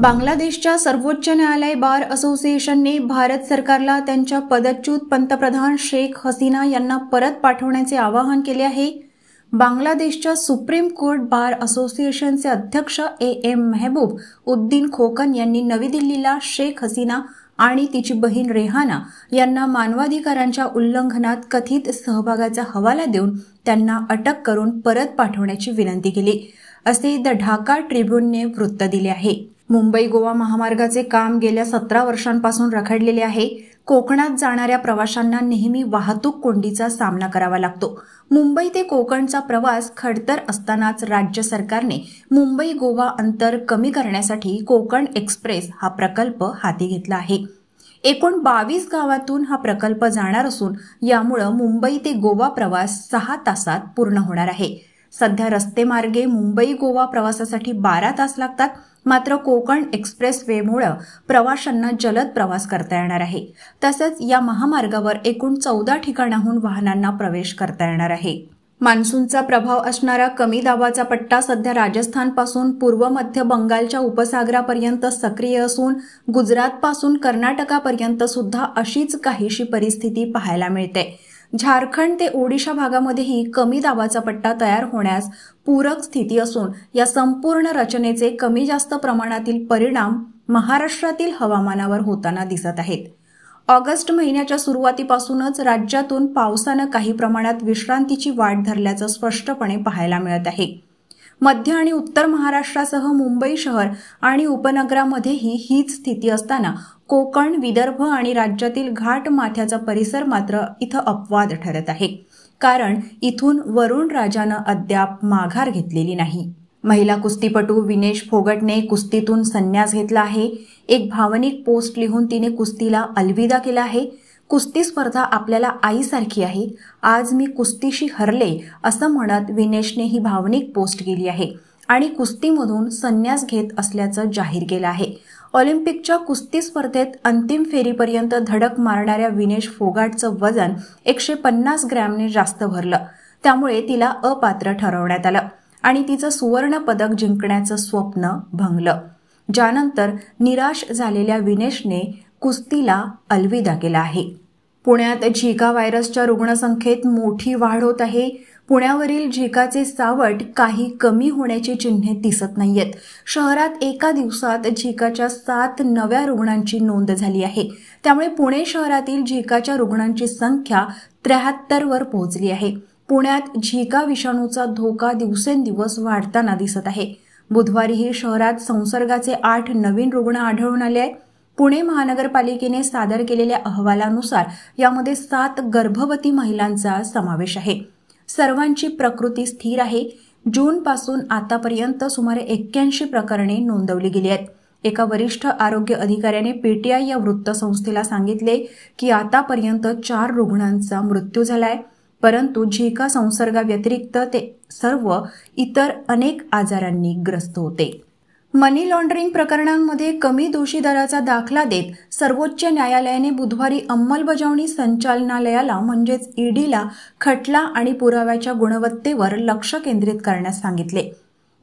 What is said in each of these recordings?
बांगलादेशच्या सर्वोच्च न्यायालय बार असोसिएशनने भारत सरकारला त्यांच्या पदच्युत पंतप्रधान शेख हसीना यांना परत पाठवण्याचे आवाहन केले आहे। बांगलादेशच्या सुप्रीम कोर्ट बार असोसिएशनचे अध्यक्ष एम मेहबूब उद्दीन खोकन यांनी नवी दिल्लीला शेख हसीना आणि तिची बहीण रेहाना यांना मानवाधिकारांच्या उल्लंघनात कथित सहभागाचा हवाला देऊन त्यांना अटक करून परत पाठवण्याची विनंती केली, असे द ढाका ट्रिब्यूनने वृत्त दिले आहे। मुंबई गोवा महामार्गाचे काम गेल्या 17 वर्षांपासून रखडलेले आहे। कोकणात जाणाऱ्या प्रवाशांना नेहमी वाहतूक कोंडीचा सामना करावा लागतो। मुंबई ते कोकणचा प्रवास खडतर असतानाच राज्य सरकारने मुंबई गोवा अंतर कमी करण्यासाठी कोकण एक्सप्रेस हा प्रकल्प हाती घेतला आहे। एकूण 22 गावातून हा प्रकल्प जाणार असून यामुळे मुंबई ते गोवा प्रवास 6 तासात पूर्ण होणार आहे। सध्या रस्ते मार्गे मुंबई गोवा प्रवासासाठी 12 तास लागतात, मात्र कोकण एक्सप्रेस वेमुळे प्रवाशांना जलद प्रवास करता येणार आहे। तसेच या महामार्गावर एकूण 14 ठिकाणाहून वाहनांना प्रवेश करता येणार आहे। मान्सूनचा प्रभाव असणारा कमी दाबाचा पट्टा सध्या राजस्थानपासून पूर्व मध्य बंगालच्या उपसागरापर्यंत सक्रिय असून गुजरातपासून कर्नाटकापर्यंत सुद्धा अशीच काहीशी परिस्थिती पाहायला मिळते। झारखंड ते ओडिशा भागामध्येही कमी दाबाचा पट्टा तयार होण्यास पूरक स्थिती असून या संपूर्ण रचनेचे कमी जास्त प्रमाणातील परिणाम महाराष्ट्रातील हवामानावर होताना दिसत आहेत। ऑगस्ट महिन्याच्या सुरुवातीपासूनच राज्यातून पावसानं काही प्रमाणात विश्रांतीची वाट धरल्याचं स्पष्टपणे पाहायला मिळत आहे। मध्य आणि उत्तर महाराष्ट्रासह मुंबई शहर आणि उपनगरामध्येही हीच स्थिती असताना कोकण, विदर्भ आणि राज्यातील घाट माथ्याचा परिसर मात्र इथं अपवाद ठरत आहे, कारण इथून वरुण राजानं अद्याप माघार घेतलेली नाही। महिला कुस्तीपटू विनेश फोगटने कुस्तीतून संन्यास घेतला आहे। एक भावनिक पोस्ट लिहून तिने कुस्तीला अलविदा केला आहे। कुस्ती स्पर्धा आपल्याला आईसारखी आहे, आज मी कुस्तीशी हरले असं म्हणत विनेशने ही भावनिक पोस्ट केली आहे आणि कुस्तीमधून संन्यास घेत असल्याचं जाहीर केलं आहे। ऑलिम्पिकच्या कुस्ती स्पर्धेत अंतिम फेरीपर्यंत धडक मारणाऱ्या विनेश फोगाटचं वजन 150 ग्रॅमने जास्त भरलं, त्यामुळे तिला अपात्र ठरवण्यात आलं आणि तिचं सुवर्ण पदक जिंकण्याचं स्वप्न भंगलं। ज्यानंतर निराश झालेल्या विनेशने कुस्तीला अलविदा केला आहे। पुण्यात झिका व्हायरसच्या रुग्णसंख्येत मोठी वाढ होत आहे। पुण्यावरील झिकाचे सावट काही कमी होण्याची चिन्हे दिसत नाहीयेत। शहरात एका दिवसात झिकाच्या 7 नव्या रुग्णांची नोंद झाली आहे, त्यामुळे पुणे शहरातील झिकाच्या रुग्णांची संख्या 73 वर पोहोचली आहे। पुण्यात झिका विषाणूचा धोका दिवसेंदिवस वाढताना दिसत आहे। बुधवारीही शहरात संसर्गाचे 8 नवीन रुग्ण आढळून आले आहेत। पुणे महानगरपालिकेने सादर केलेल्या अहवालानुसार यामध्ये 7 गर्भवती महिलांचा समावेश आहे। सर्वांची प्रकृती स्थिर आहे। जूनपासून आतापर्यंत सुमारे 81 प्रकरणे नोंदवली गेली आहेत। एका वरिष्ठ आरोग्य अधिकाऱ्याने पीटीआय या वृत्तसंस्थेला सांगितले की आतापर्यंत 4 रुग्णांचा मृत्यू झालाय, परंतु झिका संसर्गाव्यतिरिक्त ते सर्व इतर अनेक आजारांनी ग्रस्त होते। मनी लॉन्ड्रिंग प्रकरणांमध्ये कमी दोषी दराचा दाखला देत सर्वोच्च न्यायालयाने बुधवारी अंमलबजावणी संचालनालयाला म्हणजेच ईडीला खटला आणि पुराव्याच्या गुणवत्तेवर लक्ष केंद्रित करण्यास सांगितले।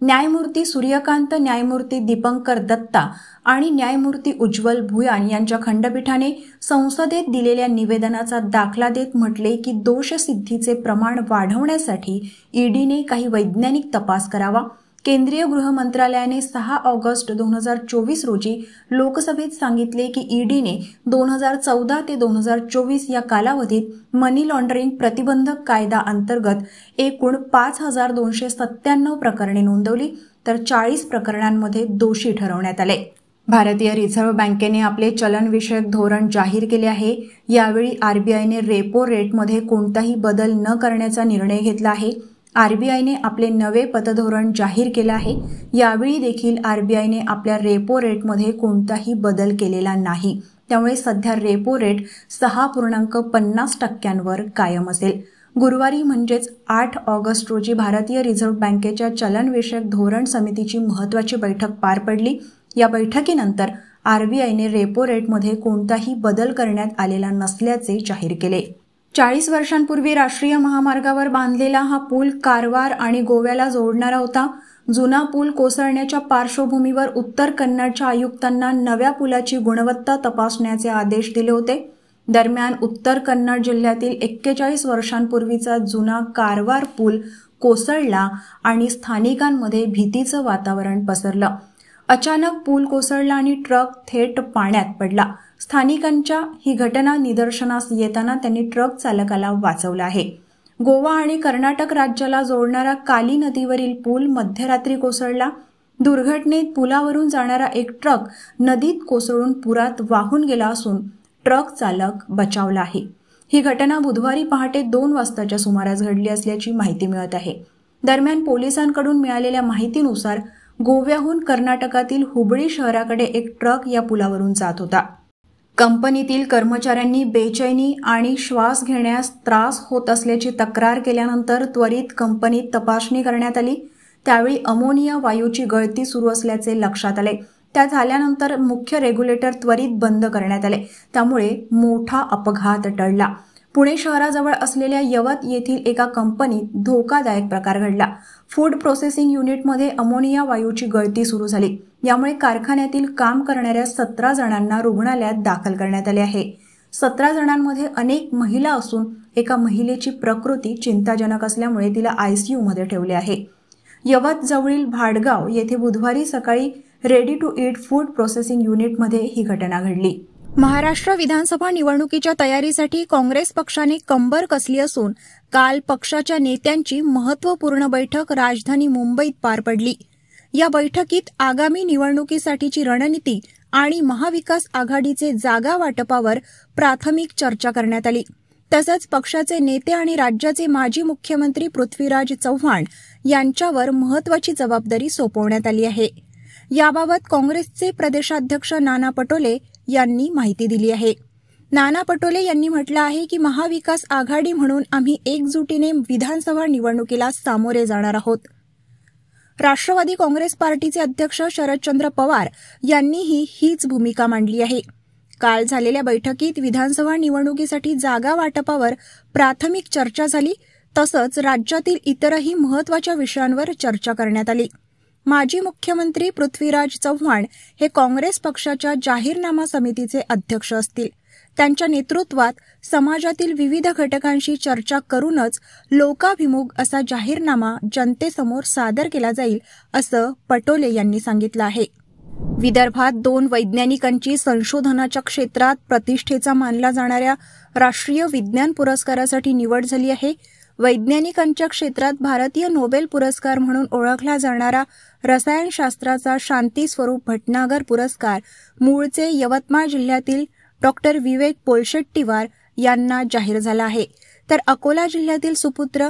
न्यायमूर्ती सूर्यकांत, न्यायमूर्ती दीपंकर दत्ता आणि न्यायमूर्ती उज्ज्वल भुयान यांच्या खंडपीठाने संसदेत दिलेल्या निवेदनाचा दाखला देत म्हटले की दोषसिद्धीचे प्रमाण वाढवण्यासाठी ईडीने काही वैज्ञानिक तपास करावा। केंद्रीय गृह मंत्रालयाने 6 ऑगस्ट 2024 रोजी लोकसभेत सांगितले की ईडीने 2014 ते 2024 या कालावधीत मनी लॉन्ड्रिंग प्रतिबंधक कायदा अंतर्गत एकूण 5297 प्रकरणे नोंदवली, तर 40 प्रकरणांमध्ये दोषी ठरवण्यात आले। भारतीय रिझर्व्ह बँकेने आपले चलनविषयक धोरण जाहीर केले आहे। यावेळी आरबीआयने रेपो रेटमध्ये कोणताही बदल न करण्याचा निर्णय घेतला आहे। आरबीआयने आपले नवे पतधोरण जाहीर केले आहे। यावेळी देखील आरबीआयने आपल्या रेपो रेटमध्ये कोणताही बदल केलेला नाही, त्यामुळे सध्या रेपो रेट 6.50% कायम असेल। गुरुवारी म्हणजेच 8 ऑगस्ट रोजी भारतीय रिझर्व्ह बँकेच्या चलनविषयक धोरण समितीची महत्त्वाची बैठक पार पडली। या बैठकीनंतर आरबीआयने रेपो रेटमध्ये कोणताही बदल करण्यात आलेला नसल्याचे जाहीर केले। 40 वर्षांपूर्वी राष्ट्रीय महामार्गावर बांधलेला हा पूल कारवार आणि गोव्याला जोडणारा होता. जुना पूल कोसळण्याच्या पार्श्वभूमीवर उत्तर कन्नडच्या आयुक्तांना नव्या पुलाची गुणवत्ता तपासण्याचे आदेश दिले होते. दरम्यान उत्तर कन्नड जिल्ह्यातील 41 वर्षांपूर्वीचा जुना कारवार पूल कोसळला आणि स्थानिकांमध्ये भीतीचं वातावरण पसरलं. अचानक पूल कोसळला आणि ट्रक थेट पाण्यात पडला. स्थानिकांच्या ही घटना निदर्शनास येताना त्यांनी ट्रक चालकाला वाचवलं आहे. गोवा आणि कर्नाटक राज्याला जोडणारा काली नदीवरील पूल मध्यरात्री कोसळला. दुर्घटनेत पुलावरून जाणारा एक ट्रक नदीत कोसळून पुरात वाहून गेला असून ट्रक चालक बचावला आहे. ही घटना बुधवारी पहाटे 2 वाजताच्या सुमारास घडली असल्याची माहिती मिळत आहे. दरम्यान पोलिसांकडून मिळालेल्या माहितीनुसार गोव्याहून कर्नाटकातील हुबळी शहराकडे एक ट्रक या पुलावरून जात होता. कंपनीतील कर्मचाऱ्यांनी बेचैनी आणि श्वास घेण्यास त्रास होत असल्याची तक्रार केल्यानंतर त्वरित कंपनीत तपासणी करण्यात आली. त्यावेळी अमोनिया वायूची गळती सुरू असल्याचे लक्षात आले. त्या झाल्यानंतर मुख्य रेग्युलेटर त्वरित बंद करण्यात आले. त्यामुळे मोठा अपघात टळला. पुणे शहराजवळ असलेल्या यवत येथील एका कंपनीत धोकादायक प्रकार घडला. फूड प्रोसेसिंग युनिटमध्ये अमोनिया वायूची गळती सुरू झाली. यामुळे कारखान्यातील काम करणाऱ्या 17 जणांना रुग्णालयात दाखल करण्यात आले आहे. 17 जणांमध्ये अनेक महिला असून एका महिलेची प्रकृती चिंताजनक असल्यामुळे तिला ICUमध्ये ठेवले आहे. यवत जवळील भाडगाव येथे बुधवारी सकाळी ready to eat food processing युनिटमध्ये ही घटना घडली. महाराष्ट्र विधानसभा निवडणुकीच्या तयारीसाठी काँग्रेस पक्षाने कंबर कसली असून काल पक्षाच्या नेत्यांची महत्त्वपूर्ण बैठक राजधानी मुंबईत पार पडली. या बैठकीत आगामी निवडणुकीसाठीची रणनीती आणि महाविकास आघाडीचे जागा वाटपावर प्राथमिक चर्चा करण्यात आली. तसंच पक्षाचे नेते आणि राज्याचे माजी मुख्यमंत्री पृथ्वीराज चव्हाण यांच्यावर महत्त्वाची जबाबदारी सोपवण्यात आली आहे. याबाबत काँग्रेसचे प्रदेशाध्यक्ष नाना पटोले यांनी माहिती दिली आहे. नाना पटोले यांनी म्हटलं आहे की महाविकास आघाडी म्हणून आम्ही एकजुटीने विधानसभा निवडणुकीला सामोरे जाणार आहोत. राष्ट्रवादी काँग्रेस पार्टीचे अध्यक्ष शरदचंद्र पवार यांनीही हीच भूमिका मांडली आहे. काल झालेल्या बैठकीत विधानसभा निवडणुकीसाठी जागा वाटपावर प्राथमिक चर्चा झाली. तसंच राज्यातील इतरही महत्त्वाच्या विषयांवर चर्चा करण्यात आली. माजी मुख्यमंत्री पृथ्वीराज चव्हाण हे काँग्रेस पक्षाच्या जाहीरनामा समितीचे अध्यक्ष असतील. त्यांच्या नेतृत्वात समाजातील विविध घटकांशी चर्चा करूनच लोकाभिमुख असा जाहीरनामा जनतेसमोर सादर केला जाईल असं पटोले यांनी सांगितलं आहे. विदर्भात 2 वैज्ञानिकांची संशोधनाच्या क्षेत्रात प्रतिष्ठेचा मानला जाणाऱ्या राष्ट्रीय विज्ञान पुरस्कारासाठी निवड झाली आहे. वैज्ञानिकांच्या क्षेत्रात भारतीय नोबेल पुरस्कार म्हणून ओळखला जाणारा रसायनशास्त्राचा शांती स्वरूप भटनागर पुरस्कार मूळचे यवतमाळ जिल्ह्यातील डॉक्टर विवेक पोलशेट्टीवार यांना जाहीर झाला आहे. तर अकोला जिल्ह्यातील सुपुत्र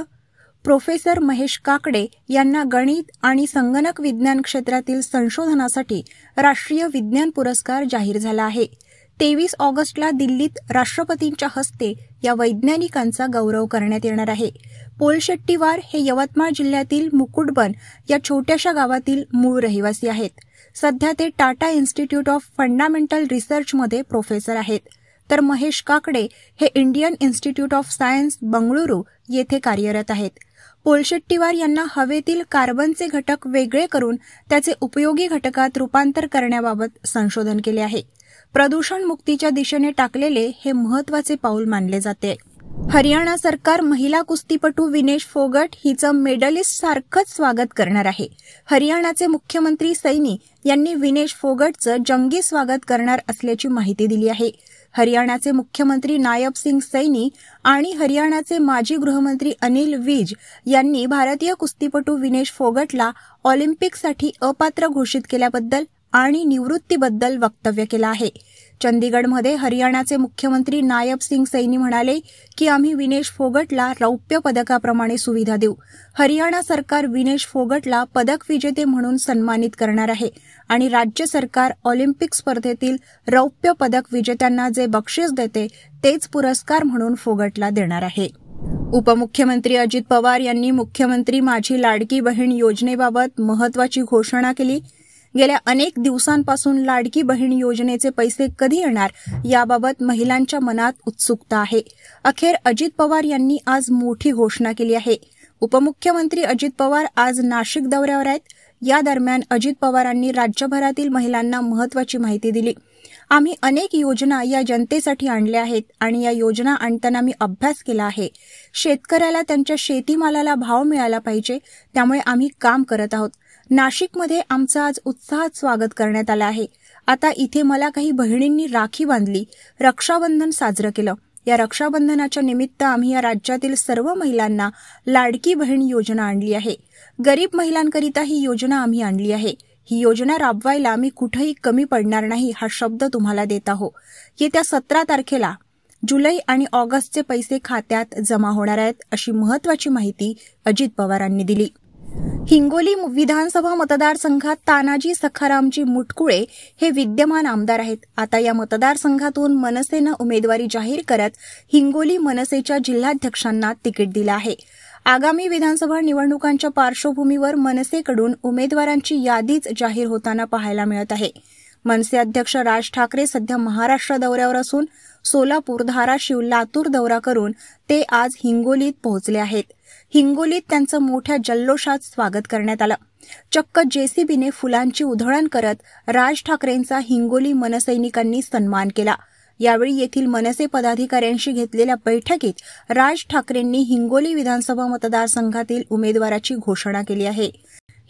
प्रोफेसर महेश काकडे यांना गणित आणि संगणक विज्ञान क्षेत्रातील संशोधनासाठी राष्ट्रीय विज्ञान पुरस्कार जाहीर झाला आहे. 23 ऑगस्टला दिल्लीत राष्ट्रपतींच्या हस्ते या वैज्ञानिकांचा गौरव करण्यात येणार आहे. पोलशेट्टीवार हे यवतमाळ जिल्ह्यातील मुकुटबन या छोट्याशा गावातील मूळ रहिवासी आहेत. सध्या ते टाटा इन्स्टिट्यूट ऑफ फंडामेंटल रिसर्चमध्ये प्रोफेसर आहेत. तर महेश काकडे हे Indian institute of science Bengaluru येथे कार्यरत आहेत. पोलशेट्टीवार यांना हवेतील कार्बनचे घटक वेगळे करून त्याचे उपयोगी घटकात रूपांतर करण्याबाबत संशोधन केले आहे. प्रदूषण मुक्तीच्या दिशेने टाकलेले हे महत्त्वाचे पाऊल मानले जाते. हरियाणा सरकार महिला कुस्तीपटू विनेश फोगट हिचं मेडलिस्ट सारखंच स्वागत करणार आहे. हरियाणाचे मुख्यमंत्री सैनी यांनी विनेश फोगटचं जंगी स्वागत करणार असल्याची माहिती दिली आहे. हरियाणाचे मुख्यमंत्री नायब सिंग सैनी आणि हरियाणाचे माजी गृहमंत्री अनिल विज यांनी भारतीय कुस्तीपटू विनेश फोगटला ऑलिम्पिकसाठी अपात्र घोषित केल्याबद्दल आणि निवृत्तीबद्दल वक्तव्य केलं आहे. चंदीगडमध्ये हरियाणाचे मुख्यमंत्री नायब सिंग सैनी म्हणाले की आम्ही विनेश फोगटला रौप्य पदकाप्रमाणे सुविधा देऊ. हरियाणा सरकार विनेश फोगटला पदक विजेते म्हणून सन्मानित करणार आहे आणि राज्य सरकार ऑलिम्पिक स्पर्धेतील रौप्य पदक विजेत्यांना जे बक्षीस देते तेच पुरस्कार म्हणून फोगटला देणार आहे. उपमुख्यमंत्री अजित पवार यांनी मुख्यमंत्री माझी लाडकी बहीण योजनेबाबत महत्त्वाची घोषणा केली. गेल्या अनेक दिवसांपासून लाडकी बहीण योजनेचे पैसे कधी येणार याबाबत महिलांच्या मनात उत्सुकता आहे. अखेर अजित पवार यांनी आज मोठी घोषणा केली आहे. उपमुख्यमंत्री अजित पवार आज नाशिक दौऱ्यावर आहेत. या दरम्यान अजित पवारांनी राज्यभरातील महिलांना महत्त्वाची माहिती दिली. आम्ही अनेक योजना या जनतेसाठी आणल्या आहेत आणि या योजना आणताना मी अभ्यास केला आहे. शेतकऱ्याला त्यांच्या शेतीमालाला भाव मिळाला पाहिजे, त्यामुळे आम्ही काम करत आहोत. नाशिकमध्ये आमचं आज उत्साहात स्वागत करण्यात आलं आहे. आता इथे मला काही बहिणींनी राखी बांधली, रक्षाबंधन साजरं केलं. या रक्षाबंधनाच्या निमित्त आम्ही या राज्यातील सर्व महिलांना लाडकी बहीण योजना आणली आहे. गरीब महिलांकरिता ही योजना आम्ही आणली आहे. ही योजना राबवायला मी कुठेही कमी पडणार नाही हा शब्द तुम्हाला देत आहो. येत्या 17 तारखेला जुलै आणि ऑगस्टचे पैसे खात्यात जमा होणार आहेत, अशी महत्त्वाची माहिती अजित पवारांनी दिली. हिंगोली विधानसभा मतदारसंघात तानाजी सखारामजी मुटकुळे हे विद्यमान आमदार आहेत. आता या मतदारसंघातून मनसेनं उमेदवारी जाहीर करत हिंगोली मनसेच्या जिल्हाध्यक्षांना तिकीट दिलं आहे. आगामी विधानसभा निवडणुकांच्या पार्श्वभूमीवर मनसेकडून उमेदवारांची यादीच जाहीर होताना पाहायला मिळत आहे. मनसे अध्यक्ष राज ठाकरे सध्या महाराष्ट्र दौऱ्यावर असून सोलापूर, धाराशिव, लातूर दौरा करून ते आज हिंगोलीत पोहोचले आहेत. हिंगोलीत त्यांचं मोठ्या जल्लोषात स्वागत करण्यात आलं. चक्क जेसीबीने फुलांची उधळण करत राज ठाकरेंचा हिंगोली मनसैनिकांनी सन्मान केला. यावेळी येथील मनसे पदाधिकाऱ्यांशी घेतलेल्या बैठकीत राज ठाकरेंनी हिंगोली विधानसभा मतदारसंघातील उमेदवाराची घोषणा केली आहे.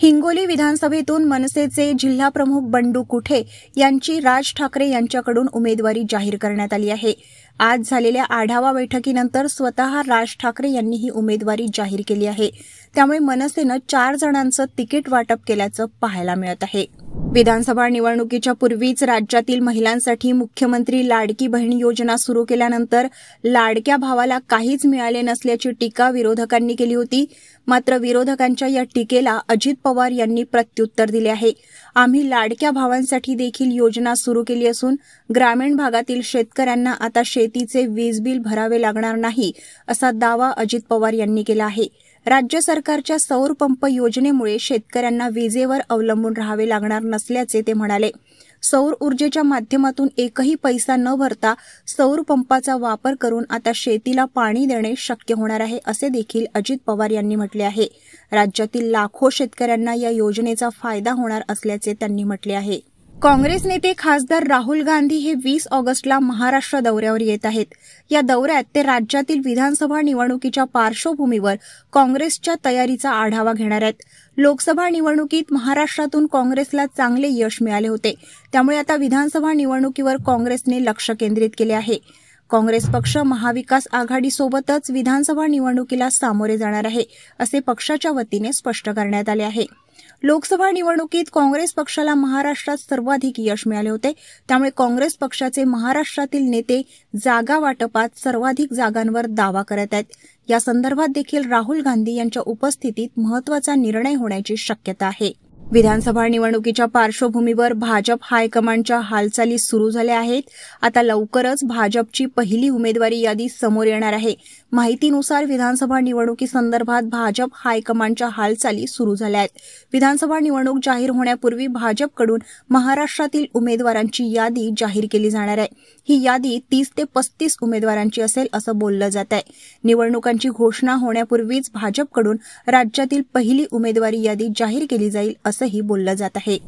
हिंगोली विधानसभेतून मनसेचे जिल्हाप्रमुख बंडू कुठे यांची राज ठाकरे यांच्याकडून उमेदवारी जाहीर करण्यात आली आहे. आज झालेल्या आढावा बैठकीनंतर स्वतः राज ठाकरे यांनी ही उमेदवारी जाहीर केली आहे. त्यामुळे मनसेनं 4 जणांचं तिकीट वाटप केल्याचं पाहायला मिळत आहे. विधानसभा निवडणुकीच्या पूर्वीच राज्यातील महिलांसाठी मुख्यमंत्री लाडकी बहीण योजना सुरू केल्यानंतर लाडक्या भावाला काहीच मिळाले नसल्याची टीका विरोधकांनी केली होती. मात्र विरोधकांच्या या टीकेला अजित पवार यांनी प्रत्युत्तर दिले आहे. आम्ही लाडक्या भावांसाठी देखील योजना सुरू केली असून ग्रामीण भागातील शेतकऱ्यांना आता शेतीचे वीज बिल भरावे लागणार नाही, असा दावा अजित पवार यांनी केला आहे. राज्य सरकारच्या सौर पंप योजनेमुळे शेतकऱ्यांना विजेवर अवलंबून राहावे लागणार नसल्याचे ते म्हणाले. सौर ऊर्जेच्या माध्यमातून एकही पैसा न भरता सौर पंपाचा वापर करून आता शेतीला पाणी देणे शक्य होणार आहे, असे देखील अजित पवार यांनी म्हटले आहे. राज्यातील लाखो शेतकऱ्यांना या योजनेचा फायदा होणार असल्याचे त्यांनी म्हटले आहे. काँग्रेस नेते खासदार राहुल गांधी हे 20 ऑगस्टला महाराष्ट्र दौऱ्यावर येत आहेत. या दौऱ्यात ते राज्यातील विधानसभा निवडणुकीच्या पार्श्वभूमीवर काँग्रेसच्या तयारीचा आढावा घेणार आहेत. लोकसभा निवडणुकीत महाराष्ट्रातून काँग्रेसला चांगले यश मिळाले होते. त्यामुळे आता विधानसभा निवडणुकीवर काँग्रेसने लक्ष केंद्रित केले आहे. काँग्रेस पक्ष महाविकास आघाडीसोबतच विधानसभा निवडणुकीला सामोरे जाणार आहे, असे पक्षाच्या वतीने स्पष्ट करण्यात आले आहे. लोकसभा निवडणुकीत काँग्रेस पक्षाला महाराष्ट्रात सर्वाधिक यश मिळाले होते. त्यामुळे काँग्रेस पक्षाचे महाराष्ट्रातील नेते जागा वाटपात सर्वाधिक जागांवर दावा करत आहेत. या संदर्भात देखील राहुल गांधी यांच्या उपस्थितीत महत्त्वाचा निर्णय होण्याची शक्यता आहे. विधानसभा निवडणुकीच्या पार्श्वभूमीवर भाजप हायकमांडच्या हालचाली सुरू झाल्या आहेत. आता लवकरच भाजपची पहिली उमेदवारी यादी समोर येणार आहे. माहितीनुसार विधानसभा निवडणुकीसंदर्भात भाजप हायकमांडच्या हालचाली सुरू झाल्या आहेत. विधानसभा निवडणूक जाहीर होण्यापूर्वी भाजपकडून महाराष्ट्रातील उमेदवारांची यादी जाहीर केली जाणार आहे. ही यादी 30 ते 35 उमेदवारांची असेल, असं बोललं जात आहे. निवडणुकांची घोषणा होण्यापूर्वीच भाजपकडून राज्यातील पहिली उमेदवारी यादी जाहीर केली जाईल, असंही बोललं जात आहे.